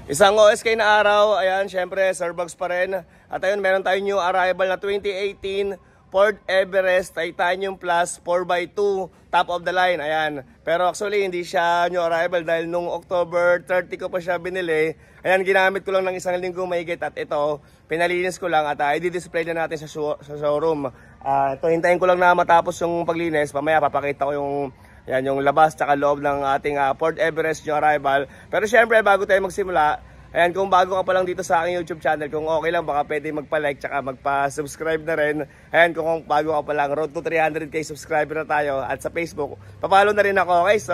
Isang OSK na araw, ayan, syempre, Starbucks pa rin. At ayun, meron tayong new arrival na 2018 Ford Everest Titanium Plus 4x2, top of the line, ayan. Pero actually, hindi siya new arrival dahil nung October 30 ko pa siya binili. Ayan, ginamit ko lang ng isang linggo mahigit at ito, pinalinis ko lang at i-display na natin sa showroom. Ito, hintayin ko lang na matapos yung paglinis. Mamaya, papakita ko yung yung labas tsaka loob ng ating Ford Everest new arrival. Pero syempre, bago tayo magsimula, ayan, kung bago ka pa lang dito sa aking YouTube channel, kung okay lang, baka pwede magpa-like tsaka magpa-subscribe na rin. Ayan, kung bago ka pa lang, road to 300k subscriber na tayo. At sa Facebook, papalo na rin ako, okay? So,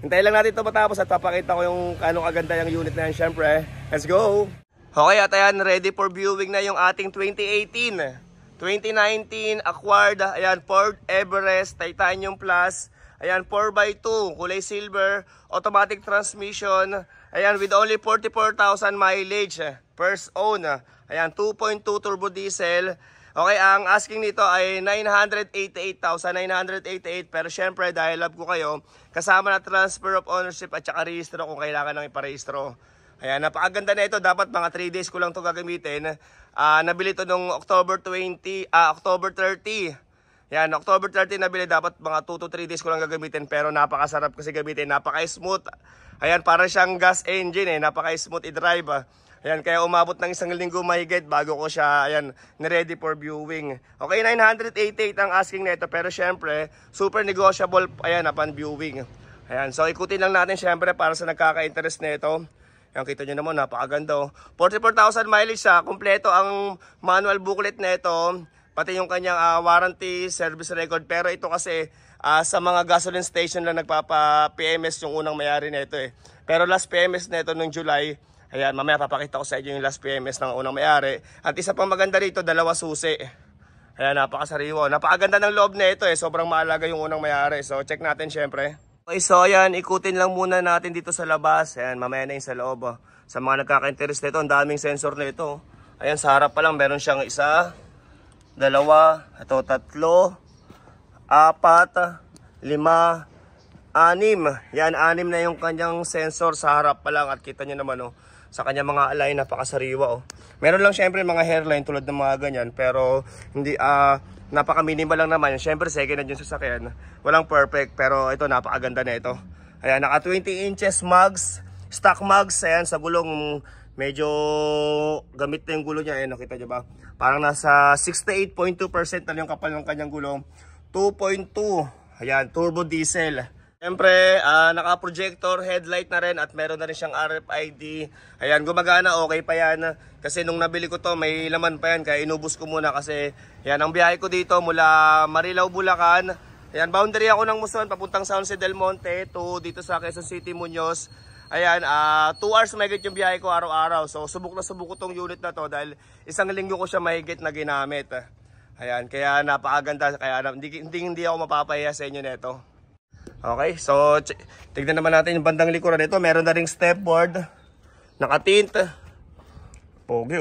hintayin lang natin ito matapos at papakita ko yung anong kaganda yung unit na yan, syempre. Let's go! Okay, at ayan, ready for viewing na yung ating 2019 acquired, ayan, Ford Everest Titanium Plus. Ayan, 4x2, kulay silver, automatic transmission. Ayan, with only 44,000 mileage. First own. Ayan, 2.2 turbo diesel. Okay, ang asking nito ay 988,988. Pero syempre, dahil love ko kayo, kasama na transfer of ownership at saka rehistro kung kailangan nang iparehistro. Ayan, napakaganda na ito. Dapat mga 3 days ko lang ito gagamitin. Nabili ito nung October 30. Yan, October 30 nabili, dapat mga 2 to 3 days ko lang gagamitin, pero napakasarap kasi gamitin, napaka-smooth. Ayan, para siyang gas engine napaka-smooth i-drive. Ayan, kaya umabot ng isang linggo mahigit bago ko siya, ayan, ready for viewing. Okay, 988 ang asking nito, pero syempre, super negotiable, ayan, upon viewing. Ayan, so ikutin lang natin syempre para sa nagkaka-interest nito. Ayan, kita nyo naman, napakaganda. 44,000 mileage kompleto ang manual booklet nito. Pati yung kanyang warranty, service record. Pero ito kasi sa mga gasoline station lang nagpapa-PMS yung unang mayari nito Pero last PMS nito nung July. Ayan, mamaya papakita ko sa inyo yung last PMS ng unang mayari. At isa pang maganda rito, 2 susi. Ayan, napakasariwa. Napakaganda ng loob nito Sobrang maalaga yung unang mayari. So check natin syempre. Okay, so ayan, ikutin lang muna natin dito sa labas. Ayan, mamaya na yung sa loob. Sa mga nagkaka-interest nito, ang daming sensor nito. Ayan, sa harap pa lang meron siyang isa, 2, ito 3, 4, 5, 6. Yan, 6 na yung kanyang sensor sa harap pa lang. At kita nyo naman sa kanyang mga alay, napakasariwa Meron lang syempre mga hairline tulad ng mga ganyan, pero hindi napaka-minimal lang naman. Syempre second hand yung sasakyan, walang perfect, pero ito napakaganda na ito. Ayan, naka 20 inches mugs, stock mugs. Ayan, sa gulong medyo gamit na yung gulo niya. Nakita nyo ba? Parang nasa 68.2% na yung kapal ng kanyang gulong. 2.2. Ayan, turbo diesel. Siyempre, naka-projector headlight na rin at meron na rin siyang RFID. Ayan, gumagana, okay pa yan. Kasi nung nabili ko to, may laman pa yan. Kaya inubos ko muna kasi yan, ang biyahe ko dito mula Marilao, Bulacan. Ayan, boundary ako ng Muson, papuntang San Jose del Monte to dito sa Quezon City, Muñoz. Ayan, 2 hours mahigit yung biyahe ko araw-araw. So, subok na subok ko tong unit na to dahil isang linggo ko siya mahigit na ginamit. Ayan, kaya napakaganda. Kaya hindi ako mapapahiya sa inyo nito. Okay, so tignan naman natin yung bandang likuran nito. Meron na ring stepboard. Naka-tint. Pogi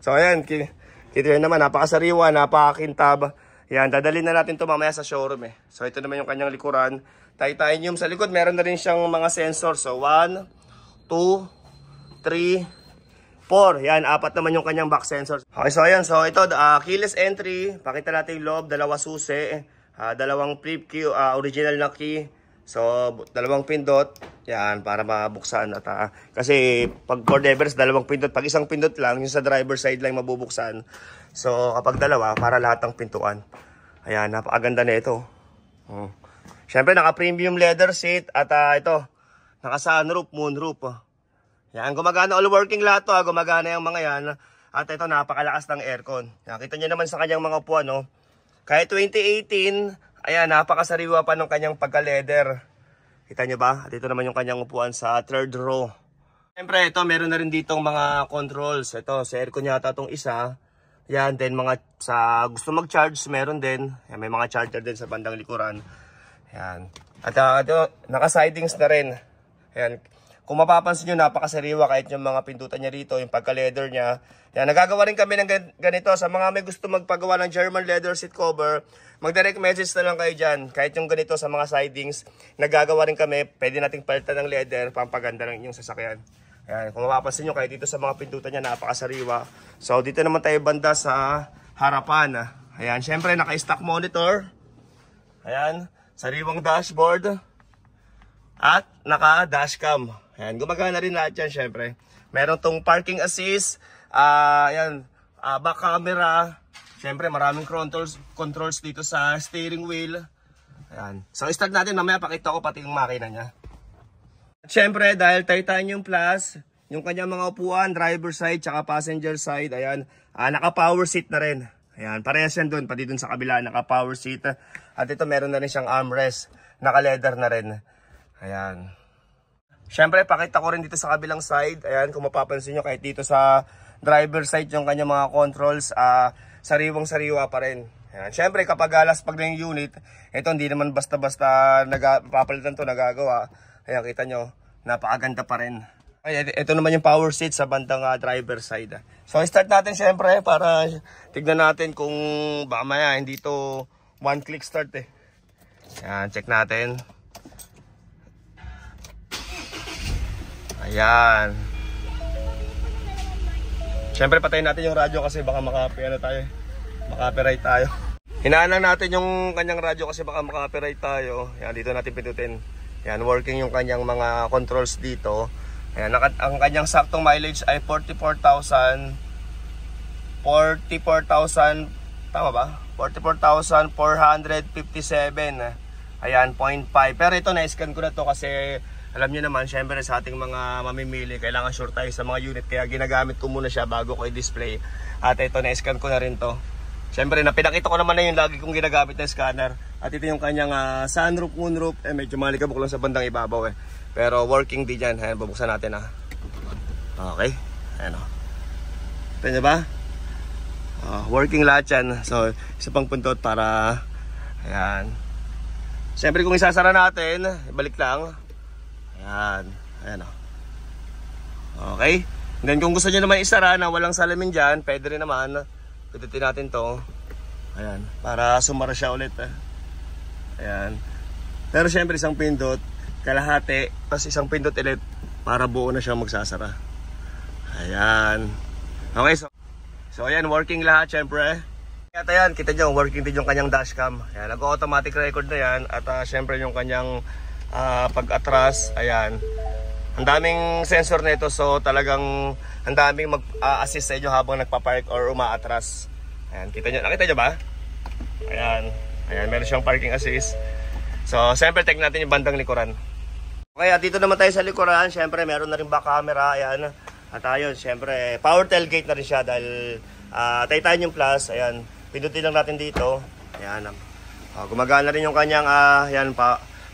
So, ayan, kita naman, napakasariwa, napakakintab. Ayan, dadalhin na natin to mamaya sa showroom So, ito naman yung kanyang likuran. Titanium sa likod, meron na rin siyang mga sensor. So 1, 2, 3, 4. Yan, 4 naman yung kanyang back sensor. Okay, so ayan, so ito, keyless entry. Pakita natin yung loob, 2 susi, 2 flip key, original na key. So 2 pindot. Yan, para mabuksan. At, kasi pag Ford Everest, 2 pindot. Pag isang pindot lang, yung sa driver side lang mabubuksan. So kapag 2, para lahat ng pintuan. Ayan, napakaganda na ito. Siyempre, naka-premium leather seat at ito, naka-sunroof, moonroof. Yan, gumagana all working lahat to, gumagana yung mga yan. At ito, napakalakas ng aircon. Nakita nyo naman sa kanyang mga upuan, Kahit 2018, ayan, napakasariwa pa ng kanyang pagka-leather. Kita nyo ba? At ito naman yung kanyang upuan sa 3rd row. Siyempre, ito, meron na rin ditong mga controls. Ito, sa aircon yata itong isa. Yan, then mga, sa gusto mag-charge, meron din. Yan, may mga charger din sa bandang likuran. Ayan. At ito, naka-sidings na rin. Ayan. Kung mapapansin nyo, napakasariwa kahit yung mga pindutan niya rito, yung pagka-leather niya. Yan, nagagawa rin kami ng ganito. Sa mga may gusto magpagawa ng German leather seat cover, mag-direct message na lang kayo dyan. Kahit yung ganito sa mga sidings, nagagawa rin kami. Pwede nating palitan ng leather, pampaganda ng inyong sasakyan. Yan, kung mapapansin nyo, kahit dito sa mga pindutan niya, napakasariwa. So, dito naman tayo banda sa harapan. Ayan, syempre, naka-stock monitor. Ayan, sariwang dashboard. At naka-dashcam. Ayan, gumagana rin lahat yan, syempre. Meron tong parking assist. Ayan, back camera. Syempre, maraming controls dito sa steering wheel. Ayan. So, start natin. Mamaya pakita ko pati yung makina niya. At syempre, dahil Titanium Plus, yung kanyang mga upuan, driver side, tsaka passenger side, ayan, naka-power seat na rin. Ayan, parehas yan dun. Pati dun sa kabila, naka-power seat. At ito, meron na rin siyang armrest. Naka-leather na rin. Ayan. Siyempre, pakita ko rin dito sa kabilang side. Ayan, kung mapapansin nyo, kahit dito sa driver side, yung kanyang mga controls, sariwang-sariwa pa rin. Ayan. Siyempre, kapag laspag na yung unit, ito hindi naman basta-basta papalitan to nagagawa. Ayan, kita nyo, napakaganda pa rin. Ayan, ito naman yung power seat sa bandang driver side. So, start natin siyempre para tignan natin kung baka maya, hindi to one click start eh. Ayan, check natin. Ayan. Siyempre patayin natin yung radyo kasi baka makapiright tayo. Hinaan lang natin yung kanyang radyo kasi baka makapiright tayo. Ayan, dito natin pindutin. Ayan, working yung kanyang mga controls dito. Ayan, ang kanyang saktong mileage ay 44,000. Tama ba? 44,457. Ayan, 0.5. Pero ito na-scan ko na to kasi alam niyo naman, syempre sa ating mga mamimili, kailangan sure tayo sa mga unit. Kaya ginagamit ko muna siya bago ko i-display. At ito, na-scan ko na rin to. Syempre, pinakita ko naman na yung lagi kong ginagamit na scanner. At ito yung kanyang sunroof, moonroof. Medyo malikabok lang sa bandang ibabaw eh. Pero working din dyan. Ayan, babuksan natin Okay. Ayan o. Ito nyo ba? Working lahat yan. So, isa pang puntot para... Ayan. Syempre, kung isasara natin, ibalik lang. Ayan. Ayan o. Okay. Then kung gusto nyo naman isara na walang salamin dyan, pwede rin naman. Pindutin natin to. Ayan. Para sumara siya ulit. Ayan. Pero syempre isang pindot, kalahati, tapos isang pindot ulit para buo na siya magsasara. Ayan. Okay. So ayan, working lahat syempre. At ayan, kita nyo, working din yung kanyang dashcam. Ayan, nag-automatic record na yan. At syempre yung kanyang pag-atras, ayan. Ang daming sensor nito, so talagang ang daming mag-assist sa inyo habang nagpa-park or umaatras. Ayan, nakita nyo ba? Ayan, ayan, meron siyang parking assist. So, siyempre, check natin yung bandang likuran. Okay, at dito naman tayo sa likuran. Siyempre, meron na rin back camera, ayan. At ayun, siyempre, power tailgate na rin siya dahil Titanium Plus, ayan. Pindutin lang natin dito. Ayan, gumagana rin yung kanyang, ayan,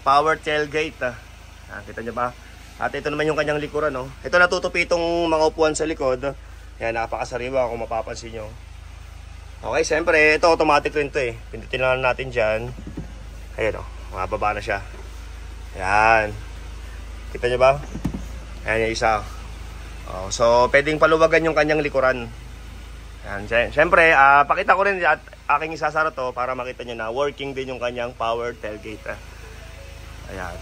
power tailgate. Kita nyo ba? At ito naman yung kanyang likuran, no? Ito natutupi itong mga upuan sa likod. Yan, napakasariwa kung mapapansin nyo. Okay, siyempre, ito automatic rin to eh. Pindutin lang natin dyan. Ayan, mababa na siya. Yan. Kita nyo ba? Ayan yung isa. So, pwedeng paluwagan yung kanyang likuran. Yan, siyempre, pakita ko rin at aking isasara to para makita nyo na working din yung kanyang power tailgate. Ayan.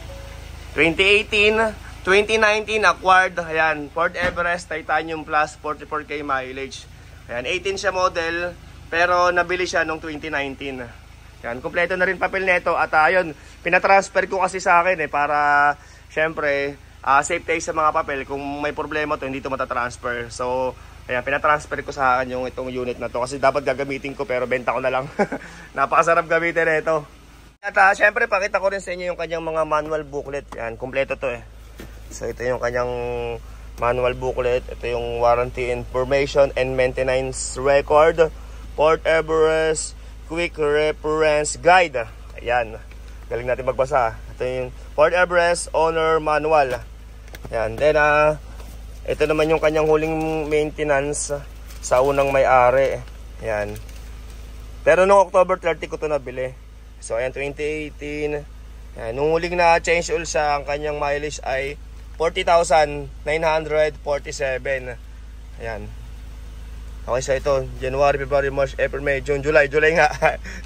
2019 acquired, ayan, Ford Everest Titanium Plus, 44k mileage. Ayan, 18 siya model, pero nabili siya noong 2019. Ayan, kompleto na rin papel nito at ayun, pinatransfer ko kasi sa akin para syempre, safe tayo sa mga papel. Kung may problema to, hindi to matatransfer. So, ayan, pinatransfer ko sa akin itong unit na to kasi dapat gagamitin ko pero benta ko na lang. Napakasarap gamitin nito. At syempre, pakita ko rin sa inyo yung kanyang mga manual booklet. Ayan, kompleto to eh. So ito yung kanyang manual booklet. Ito yung warranty information and maintenance record, Ford Everest quick reference guide. Ayan, galing natin magbasa. Ito yung Ford Everest owner manual. Ayan, then ito naman yung kanyang huling maintenance sa unang may-ari. Ayan, pero noong October 30 ko ito nabili. So ayan, 2018. Ayan, nung huling na change oil siya, ang kanyang mileage ay 40,947. Ayan. Okay, so ito, January, February, March, April, May, June, July nga.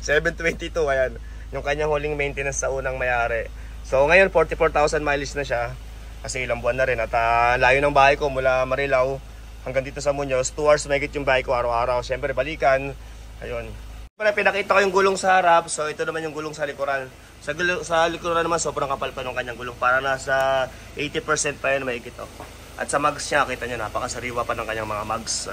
722, ayan. Yung kanyang huling maintenance sa unang mayari. So ngayon 44,000 mileage na siya. Kasi ilang buwan na rin. At layo ng bahay ko mula Marilao hanggang dito sa Muñoz. 2 hours mahigit yung bahay ko araw-araw. Siyempre balikan. Ayun. Pinakita ko yung gulong sa harap. So ito naman yung gulong sa likuran. Sa likuran naman sobrang kapal pa ng kanyang gulong. Para nasa 80% pa yun mahigit. At sa mags niya, kita nyo, napakasariwa pa ng kanyang mga mags.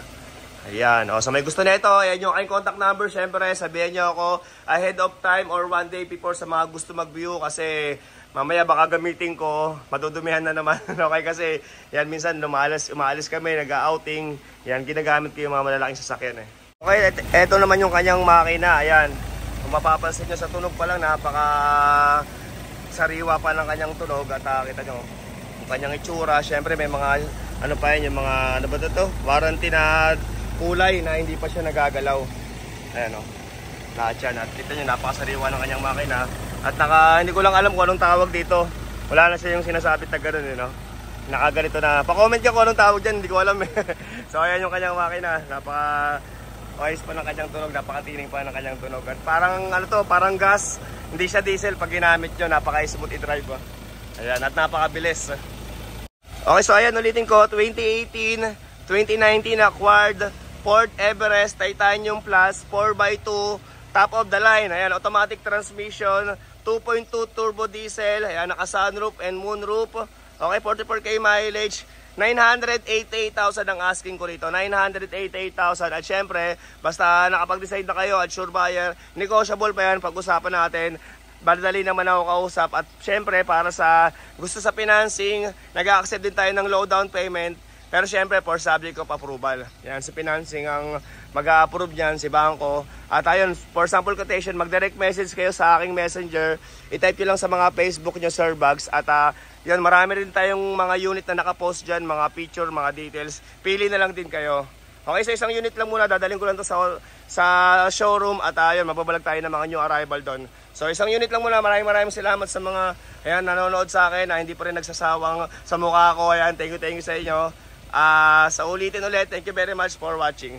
Ayan, so may gusto nito, ayan yung aking contact number. Siyempre, sabihin nyo ako ahead of time or 1 day before sa mga gusto mag-view. Kasi mamaya baka gamitin ko, madudumihan na naman. Okay, kasi yan minsan umaalis kami, nag-outing. Yan, ginagamit ko yung mga malalaking sasakyan eh. Okay, eto naman yung kanyang makina. Ayan, kung mapapansin nyo sa tunog pa lang, napaka sariwa pa ng kanyang tunog. At kita nyo, yung kanyang itsura. Siyempre may mga, ano pa yun, yung mga, ano ba ito? Warranty na kulay na hindi pa siya nagagalaw. Ayan o, lahat yan. At kita nyo, napakasariwa ng kanyang makina. At hindi ko lang alam kung anong tawag dito. Wala na siya yung sinasabit na gano'n eh, no? Nakaganito na. Pa-comment ka kung anong tawag dyan, hindi ko alam eh. So ayan yung kanyang makina. Napaka-wise pa ng kanyang tunog, napakatining pa ng kanyang tunog. At parang ano to, parang gas. Hindi siya diesel pag ginamit nyo, napaka-smooth i-drive. Ayan, at napakabilis. Okay, so ayan, ulitin ko, 2018, 2019 acquired Ford Everest Titanium Plus 4x2 top of the line. Ayan, automatic transmission, 2.2 turbo diesel. Ayan, naka-sunroof and moonroof. Okay, 44k mileage. 988,000 ang asking ko rito. 988,000. At syempre, basta nakapag-decide na kayo at sure buyer, negotiable pa yan, pag-usapan natin. Badali naman ako kausap. At syempre, para sa gusto sa financing, nag-accept din tayo ng low down payment. Pero syempre, for subject of approval. Yan, si financing ang mag-a-approve niyan, si bangko. At ayun, for sample quotation, mag-direct message kayo sa aking messenger. I-type nyo lang sa mga Facebook nyo, Sir Bugs. At yan, marami rin tayong mga unit na nakapost dyan, mga picture, mga details. Pili na lang din kayo. Okay, so isang unit lang muna, dadaling ko lang to sa showroom. At ayun, mababalag tayo ng mga new arrival doon. So isang unit lang muna, maraming salamat sa mga ayan, nanonood sa akin na hindi pa rin nagsasawang sa mukha ko. Ayan, thank you sa inyo. Sa ulitin ulit, thank you very much for watching.